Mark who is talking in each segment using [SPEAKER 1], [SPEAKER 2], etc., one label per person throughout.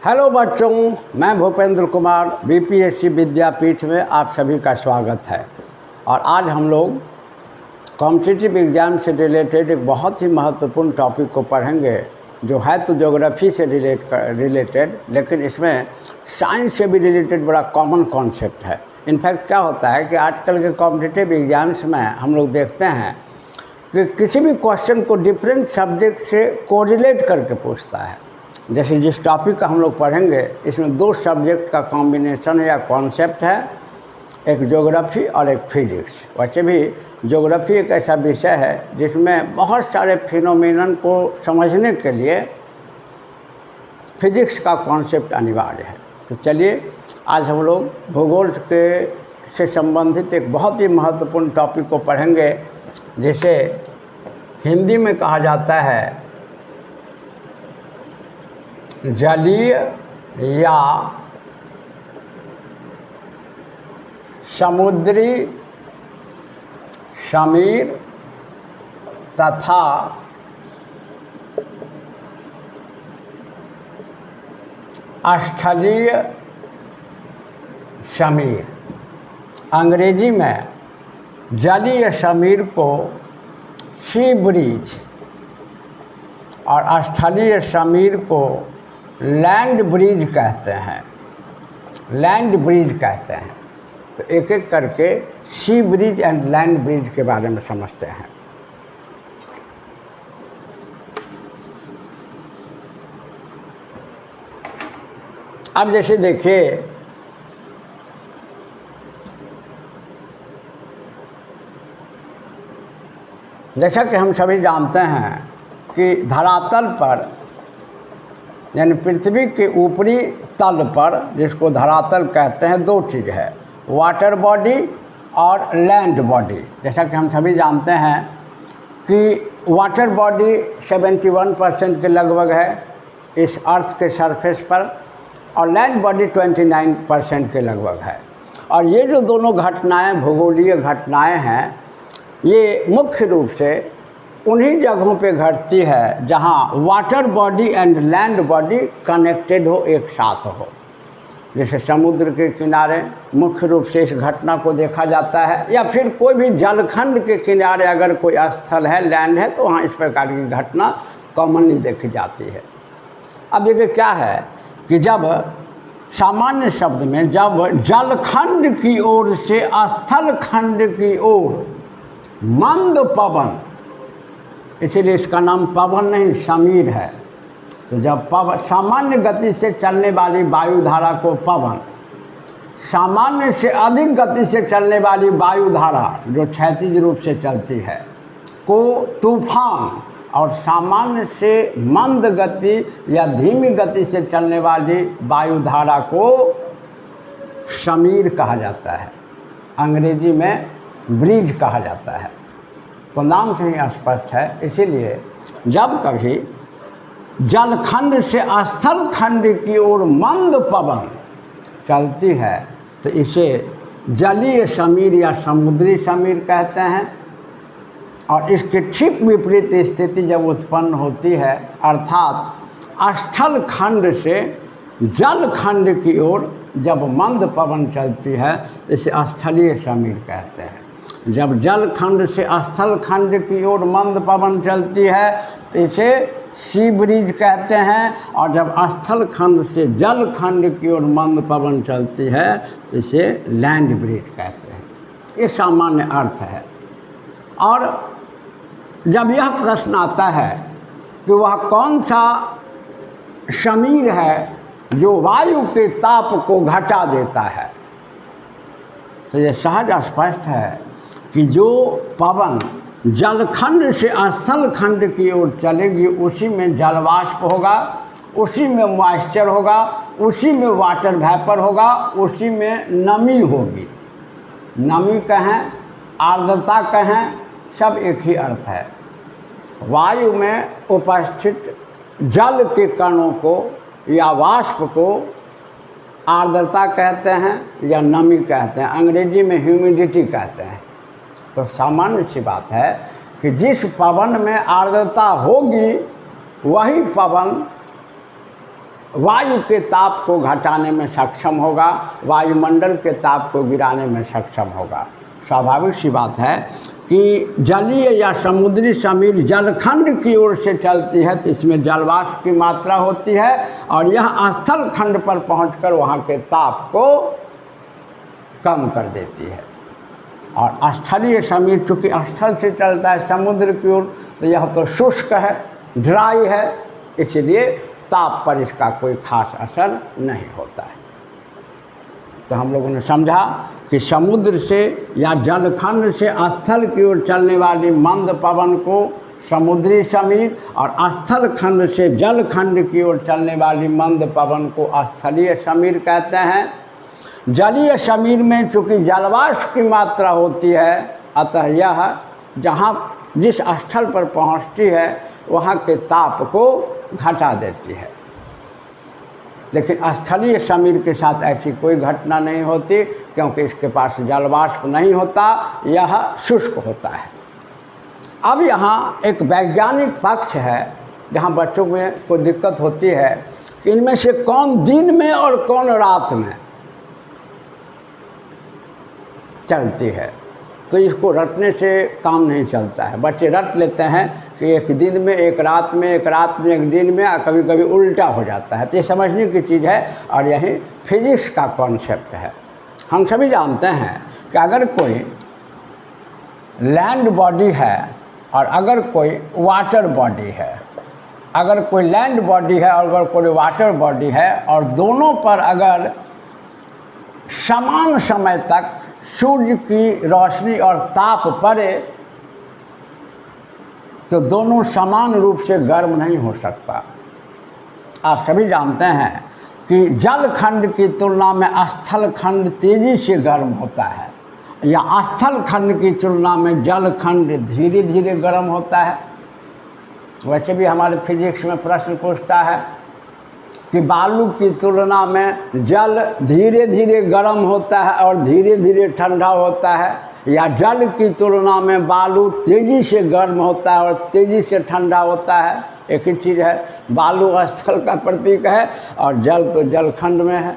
[SPEAKER 1] Hello बच्चों, मैं Bhupendra Kumar BPSC विद्यापीठ में आप सभी का स्वागत है। और आज हम लोग कॉम्पिटिटिव एग्ज़ाम से रिलेटेड एक बहुत ही महत्वपूर्ण टॉपिक को पढ़ेंगे, जो है तो ज्योग्राफी से रिलेटेड, लेकिन इसमें साइंस से भी रिलेटेड बड़ा कॉमन कॉन्सेप्ट है। इनफैक्ट क्या होता है कि आजकल के कॉम्पिटिटिव एग्ज़ाम्स में हम लोग देखते हैं कि किसी भी क्वेश्चन को डिफरेंट सब्जेक्ट से कोरिलेट करके पूछता है। जैसे जिस टॉपिक का हम लोग पढ़ेंगे, इसमें दो सब्जेक्ट का कॉम्बिनेशन है या कॉन्सेप्ट है, एक ज्योग्राफी और एक फिजिक्स। वैसे भी ज्योग्राफी एक ऐसा विषय है जिसमें बहुत सारे फिनोमेनन को समझने के लिए फिजिक्स का कॉन्सेप्ट अनिवार्य है। तो चलिए आज हम लोग भूगोल से संबंधित एक बहुत ही महत्वपूर्ण टॉपिक को पढ़ेंगे, जिसे हिंदी में कहा जाता है जलीय या समुद्री समीर तथा स्थलीय समीर। अंग्रेजी में जलीय समीर को सी ब्रिज और स्थलीय समीर को लैंड ब्रिज कहते हैं। लैंड ब्रिज कहते हैं। तो एक एक करके सी ब्रिज एंड लैंड ब्रिज के बारे में समझते हैं। अब जैसे देखिए, जैसा कि हम सभी जानते हैं कि धरातल पर यानी पृथ्वी के ऊपरी तल पर, जिसको धरातल कहते हैं, दो चीज़ है, वाटर बॉडी और लैंड बॉडी। जैसा कि हम सभी जानते हैं कि वाटर बॉडी 71% के लगभग है इस अर्थ के सरफेस पर, और लैंड बॉडी 29% के लगभग है। और ये जो दोनों घटनाएं भूगोलीय घटनाएं हैं, ये मुख्य रूप से उन्हीं जगहों पे घटती है जहाँ water body and land body connected हो, एक साथ हो। जैसे समुद्र के किनारे मुख्य रूप से इस घटना को देखा जाता है, या फिर कोई भी जलखंड के किनारे अगर कोई स्थल है, लैंड है, तो वहाँ इस प्रकार की घटना कॉमनली देखी जाती है। अब देखिए क्या है कि जब सामान्य शब्द में जब जलखंड की ओर से स्थल खंड की ओर मंद पवन, इसीलिए इसका नाम पवन नहीं समीर है। तो जब पवन सामान्य गति से चलने वाली वायुधारा को पवन, सामान्य से अधिक गति से चलने वाली वायुधारा जो क्षैतिज रूप से चलती है को तूफान, और सामान्य से मंद गति या धीमी गति से चलने वाली वायुधारा को समीर कहा जाता है। अंग्रेजी में ब्रिज कहा जाता है। तो नाम से ही स्पष्ट है। इसीलिए जब कभी जलखंड से स्थल खंड की ओर मंद पवन चलती है, तो इसे जलीय समीर या समुद्री समीर कहते हैं। और इसके ठीक विपरीत स्थिति जब उत्पन्न होती है, अर्थात स्थल खंड से जल खंड की ओर जब मंद पवन चलती है, इसे स्थलीय समीर कहते हैं। जब जल खंड से स्थल खंड की ओर मंद पवन चलती है, तो इसे सी ब्रिज कहते हैं। और जब स्थल खंड से जल खंड की ओर मंद पवन चलती है, तो इसे लैंड ब्रिज कहते हैं। ये सामान्य अर्थ है। और जब यह प्रश्न आता है कि वह कौन सा समीर है जो वायु के ताप को घटा देता है, तो यह सहज स्पष्ट है कि जो पवन जलखंड से स्थल खंड की ओर चलेगी, उसी में जलवाष्प होगा, उसी में मॉइस्चर होगा, उसी में वाटर वेपर होगा, उसी में नमी होगी। नमी कहें, आर्द्रता कहें, सब एक ही अर्थ है। वायु में उपस्थित जल के कणों को या वाष्प को आर्द्रता कहते हैं या नमी कहते हैं। अंग्रेजी में ह्यूमिडिटी कहते हैं। तो सामान्य सी बात है कि जिस पवन में आर्द्रता होगी, वही पवन वायु के ताप को घटाने में सक्षम होगा, वायुमंडल के ताप को गिराने में सक्षम होगा। स्वाभाविक सी बात है कि जलीय या समुद्री समीर जलखंड की ओर से चलती है तो इसमें जलवाष्प की मात्रा होती है और यह स्थल खंड पर पहुंचकर वहाँ के ताप को कम कर देती है। और स्थलीय समीर चूँकि स्थल से चलता है समुद्र की ओर तो यह तो शुष्क है, ड्राई है, इसलिए ताप पर इसका कोई खास असर नहीं होता है। तो हम लोगों ने समझा कि समुद्र से या जलखंड से स्थल की ओर चलने वाली मंद पवन को समुद्री समीर और स्थल खंड से जलखंड की ओर चलने वाली मंद पवन को स्थलीय समीर कहते हैं। जलीय समीर में चूँकि जलवाष्प की मात्रा होती है, अतः यह जहाँ जिस स्थल पर पहुँचती है वहाँ के ताप को घटा देती है। लेकिन स्थलीय समीर के साथ ऐसी कोई घटना नहीं होती क्योंकि इसके पास जलवाष्प नहीं होता, यह शुष्क होता है। अब यहाँ एक वैज्ञानिक पक्ष है जहाँ बच्चों में कोई दिक्कत होती है कि इनमें से कौन दिन में और कौन रात में चलती है। तो इसको रटने से काम नहीं चलता है। बच्चे रट लेते हैं कि एक दिन में एक रात में, एक रात में एक दिन में, कभी कभी उल्टा हो जाता है। तो ये समझने की चीज़ है और यही फिजिक्स का कॉन्सेप्ट है। हम सभी जानते हैं कि अगर कोई लैंड बॉडी है और अगर कोई वाटर बॉडी है, अगर कोई लैंड बॉडी है और अगर कोई वाटर बॉडी है और दोनों पर अगर समान समय तक सूर्य की रोशनी और ताप पड़े तो दोनों समान रूप से गर्म नहीं हो सकता। आप सभी जानते हैं कि जल खंड की तुलना में स्थल खंड तेज़ी से गर्म होता है या स्थल खंड की तुलना में जल खंड धीरे धीरे गर्म होता है। वैसे भी हमारे फिजिक्स में प्रश्न पूछता है कि बालू की तुलना में जल धीरे धीरे गर्म होता है और धीरे धीरे ठंडा होता है, या जल की तुलना में बालू तेज़ी से गर्म होता है और तेज़ी से ठंडा होता है। एक ही चीज़ है, बालू स्थल का प्रतीक है और जल तो जलखंड में है।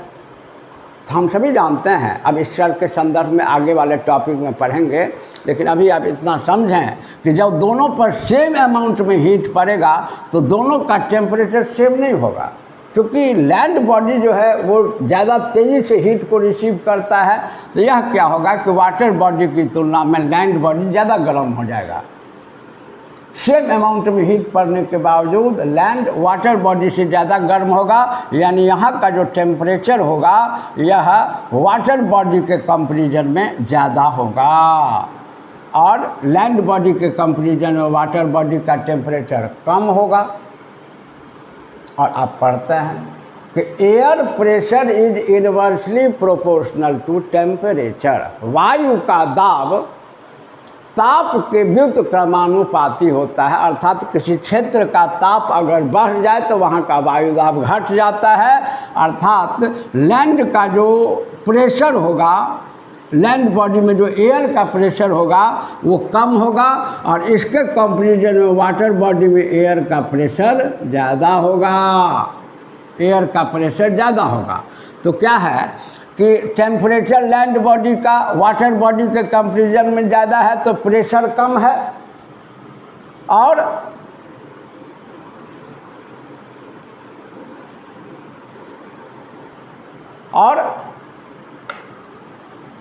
[SPEAKER 1] तो हम सभी जानते हैं, अब इस शर के संदर्भ में आगे वाले टॉपिक में पढ़ेंगे, लेकिन अभी आप इतना समझें कि जब दोनों पर सेम अमाउंट में हीट पड़ेगा तो दोनों का टेम्परेचर सेम नहीं होगा, क्योंकि लैंड बॉडी जो है वो ज़्यादा तेज़ी से हीट को रिसीव करता है। तो यह क्या होगा कि वाटर बॉडी की तुलना में लैंड बॉडी ज़्यादा गर्म हो जाएगा। सेम अमाउंट में हीट पड़ने के बावजूद लैंड वाटर बॉडी से ज़्यादा गर्म होगा, यानी यहाँ का जो टेम्परेचर होगा यह वाटर बॉडी के कंपैरिजन में ज़्यादा होगा और लैंड बॉडी के कंपैरिजन में वाटर बॉडी का टेम्परेचर कम होगा। और आप पढ़ते हैं कि air pressure is inversely proportional to temperature. वायु का दाब ताप के व्युत्क्रमानुपाती होता है, अर्थात किसी क्षेत्र का ताप अगर बढ़ जाए तो वहाँ का वायु दाब घट जाता है। अर्थात लैंड का जो प्रेशर होगा, लैंड बॉडी में जो एयर का प्रेशर होगा वो कम होगा और इसके कंपैरिजन में वाटर बॉडी में एयर का प्रेशर ज़्यादा होगा, एयर का प्रेशर ज़्यादा होगा। तो क्या है कि टेम्परेचर लैंड बॉडी का वाटर बॉडी के कंपैरिजन में ज़्यादा है तो प्रेशर कम है, और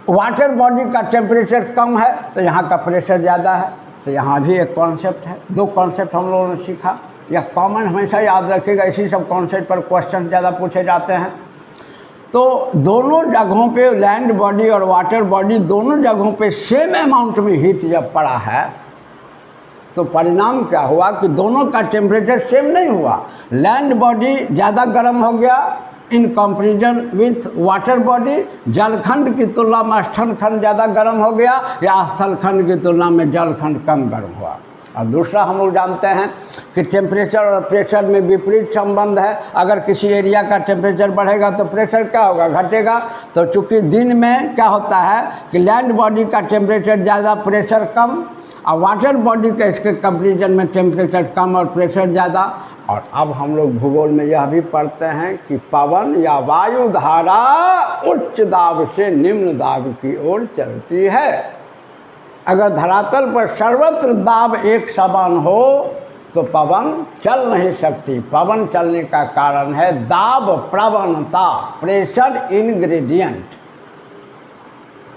[SPEAKER 1] वाटर बॉडी का टेम्परेचर कम है तो यहाँ का प्रेशर ज़्यादा है। तो यहाँ भी एक कॉन्सेप्ट है, दो कॉन्सेप्ट हम लोगों ने सीखा। यह कॉमन हमेशा याद रखिएगा, इसी सब कॉन्सेप्ट पर क्वेश्चन ज़्यादा पूछे जाते हैं। तो दोनों जगहों पे लैंड बॉडी और वाटर बॉडी दोनों जगहों पे सेम अमाउंट में हीट जब पड़ा है तो परिणाम क्या हुआ कि दोनों का टेम्परेचर सेम नहीं हुआ। लैंड बॉडी ज़्यादा गर्म हो गया in comparison with water body, जलखंड की तुलना में स्थल खंड ज़्यादा गर्म हो गया या स्थल खंड की तुलना में जलखंड कम गर्म हुआ। और दूसरा हम लोग जानते हैं कि टेम्परेचर और प्रेशर में विपरीत संबंध है। अगर किसी एरिया का टेम्परेचर बढ़ेगा तो प्रेशर क्या होगा, घटेगा। तो चूँकि दिन में क्या होता है कि लैंड बॉडी का टेम्परेचर ज़्यादा, प्रेशर कम, और वाटर बॉडी का इसके कंपेरिजन में टेम्परेचर कम और प्रेशर ज़्यादा। और अब हम लोग भूगोल में यह भी पढ़ते हैं कि पवन या वायु धारा उच्च दाब से निम्न दाब की ओर चलती है। अगर धरातल पर सर्वत्र दाब एक समान हो तो पवन चल नहीं सकती। पवन चलने का कारण है दाब प्रवणता, प्रेशर इनग्रेडिएंट।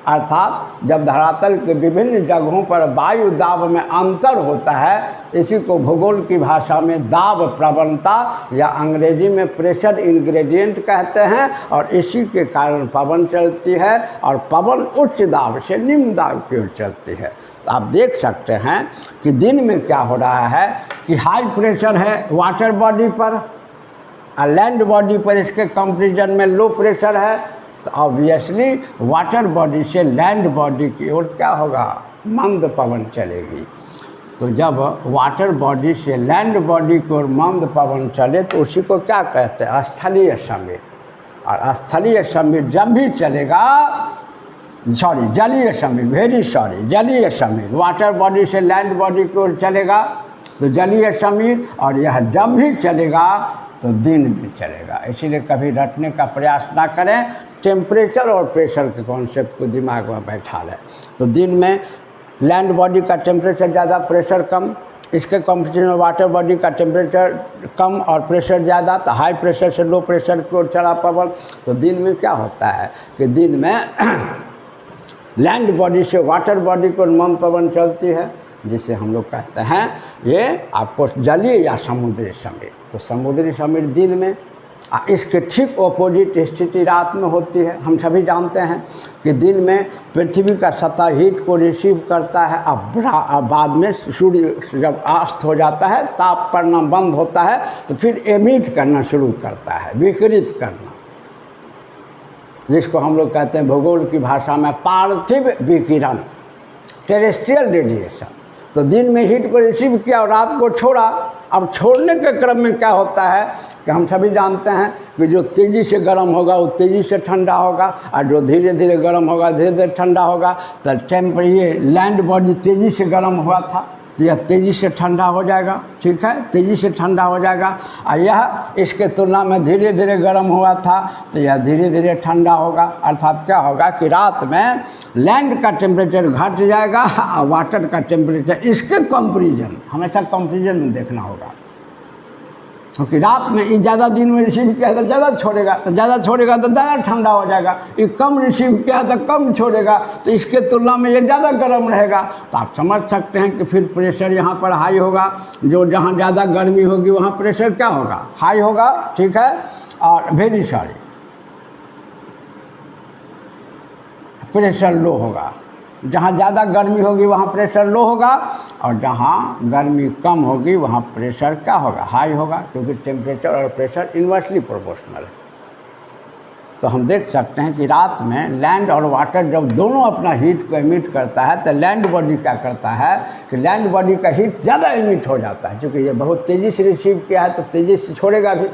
[SPEAKER 1] अर्थात जब धरातल के विभिन्न जगहों पर वायु दाब में अंतर होता है, इसी को भूगोल की भाषा में दाब प्रवणता या अंग्रेजी में प्रेशर इनग्रेडिएंट कहते हैं। और इसी के कारण पवन चलती है, और पवन उच्च दाब से निम्न दाब की ओर चलती है। तो आप देख सकते हैं कि दिन में क्या हो रहा है कि हाई प्रेशर है वाटर बॉडी पर, और लैंड बॉडी पर इसके कंपेरिजन में लो प्रेशर है। तो ऑब्वियसली वाटर बॉडी से लैंड बॉडी की ओर क्या होगा, मंद पवन चलेगी। तो जब वाटर बॉडी से लैंड बॉडी की ओर मंद पवन चले तो उसी को क्या कहते हैं, स्थलीय समीर। और स्थलीय समीर जब भी चलेगा, जलीय समीर, जलीय समीर, वाटर बॉडी से लैंड बॉडी की ओर चलेगा तो जलीय समीर, और यह जब भी चलेगा तो दिन में चलेगा। इसीलिए कभी रटने का प्रयास ना करें, टेम्परेचर और प्रेशर के कॉन्सेप्ट को दिमाग में बैठा लें। तो दिन में लैंड बॉडी का टेम्परेचर ज़्यादा, प्रेशर कम, इसके कंपेरिजन में वाटर बॉडी का टेम्परेचर कम और प्रेशर ज़्यादा। तो हाई प्रेशर से लो प्रेशर की ओर चला पवन। तो दिन में क्या होता है कि दिन में लैंड बॉडी से वाटर बॉडी को मंद पवन चलती है, जिसे हम लोग कहते हैं ये आपको जलीय या समुद्री समीर। तो समुद्री समीर दिन में, इसके ठीक ऑपोजिट स्थिति रात में होती है। हम सभी जानते हैं कि दिन में पृथ्वी का सतह हीट को रिसीव करता है, अब बाद में सूर्य जब अस्त हो जाता है, ताप पड़ना बंद होता है, तो फिर एमिट करना शुरू करता है, विकिरित करना, जिसको हम लोग कहते हैं भूगोल की भाषा में पार्थिव विकिरण, टेरेस्ट्रियल रेडिएशन। तो दिन में हीट को रिसीव किया और रात को छोड़ा। अब छोड़ने के क्रम में क्या होता है कि हम सभी जानते हैं कि जो तेज़ी से गर्म होगा वो तेज़ी से ठंडा होगा, और जो धीरे धीरे गर्म होगा धीरे धीरे ठंडा होगा। तो ये लैंड बॉडी तेज़ी से गर्म हुआ था, तो यह तेज़ी से ठंडा हो जाएगा, ठीक है, तेज़ी से ठंडा हो जाएगा। और यह इसके तुलना में धीरे धीरे गर्म हुआ था, तो यह धीरे धीरे ठंडा होगा। अर्थात क्या होगा कि रात में लैंड का टेम्परेचर घट जाएगा और वाटर का टेम्परेचर, इसके कंपेरिजन, हमेशा कंपेरिजन में देखना होगा। क्योंकि रात में ये ज़्यादा दिन में रिसीव किया तो ज़्यादा छोड़ेगा, तो ज़्यादा छोड़ेगा तो ज़्यादा ठंडा हो जाएगा। ये कम रिसीव किया तो कम छोड़ेगा, तो इसके तुलना में ये ज़्यादा गर्म रहेगा। तो आप समझ सकते हैं कि फिर प्रेशर यहाँ पर हाई होगा। जो जहाँ ज़्यादा गर्मी होगी वहाँ प्रेशर क्या होगा, हाई होगा, ठीक है। और प्रेशर लो होगा। जहाँ ज़्यादा गर्मी होगी वहाँ प्रेशर लो होगा, और जहाँ गर्मी कम होगी वहाँ प्रेशर क्या होगा, हाई होगा, क्योंकि टेम्परेचर और प्रेशर इन्वर्सली प्रोपोर्शनल है। तो हम देख सकते हैं कि रात में लैंड और वाटर जब दोनों अपना हीट को एमिट करता है, तो लैंड बॉडी क्या करता है कि लैंड बॉडी का हीट ज़्यादा एमिट हो जाता है। क्योंकि ये बहुत तेज़ी से रिसीव किया है तो तेज़ी से छोड़ेगा भी,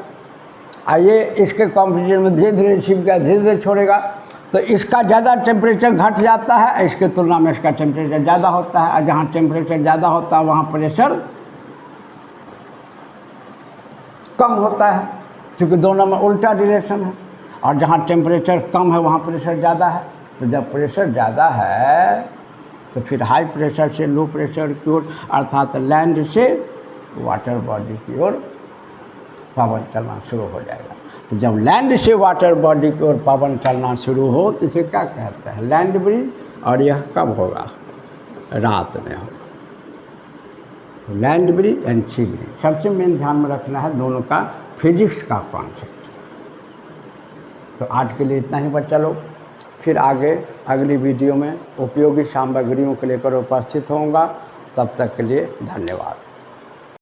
[SPEAKER 1] और ये इसके कंपेरिजन में धीरे धीरे रिसीव किया, धीरे धीरे छोड़ेगा। तो इसका ज़्यादा टेम्परेचर घट जाता है, इसके तुलना में इसका टेम्परेचर ज़्यादा होता है। और जहाँ टेम्परेचर ज़्यादा होता है वहाँ प्रेशर कम होता है, क्योंकि दोनों में उल्टा रिलेशन है। और जहाँ टेम्परेचर कम है वहाँ प्रेशर ज़्यादा है। तो जब प्रेशर ज़्यादा है तो फिर हाई प्रेशर से लो प्रेशर की ओर, अर्थात लैंड से वाटर बॉडी की ओर पवन चलना शुरू हो जाएगा। तो जब लैंड से वाटर बॉडी की ओर पवन चलना शुरू हो तो इसे क्या कहते हैं, लैंड ब्रीज। और यह कब होगा, रात में होगा। तो land breeze and sea breeze सबसे मेन ध्यान में रखना है, दोनों का फिजिक्स का कॉन्सेप्ट। तो आज के लिए इतना ही बच्चा लोग, फिर आगे अगली वीडियो में उपयोगी सामग्रियों को लेकर उपस्थित होऊंगा। तब तक के लिए धन्यवाद।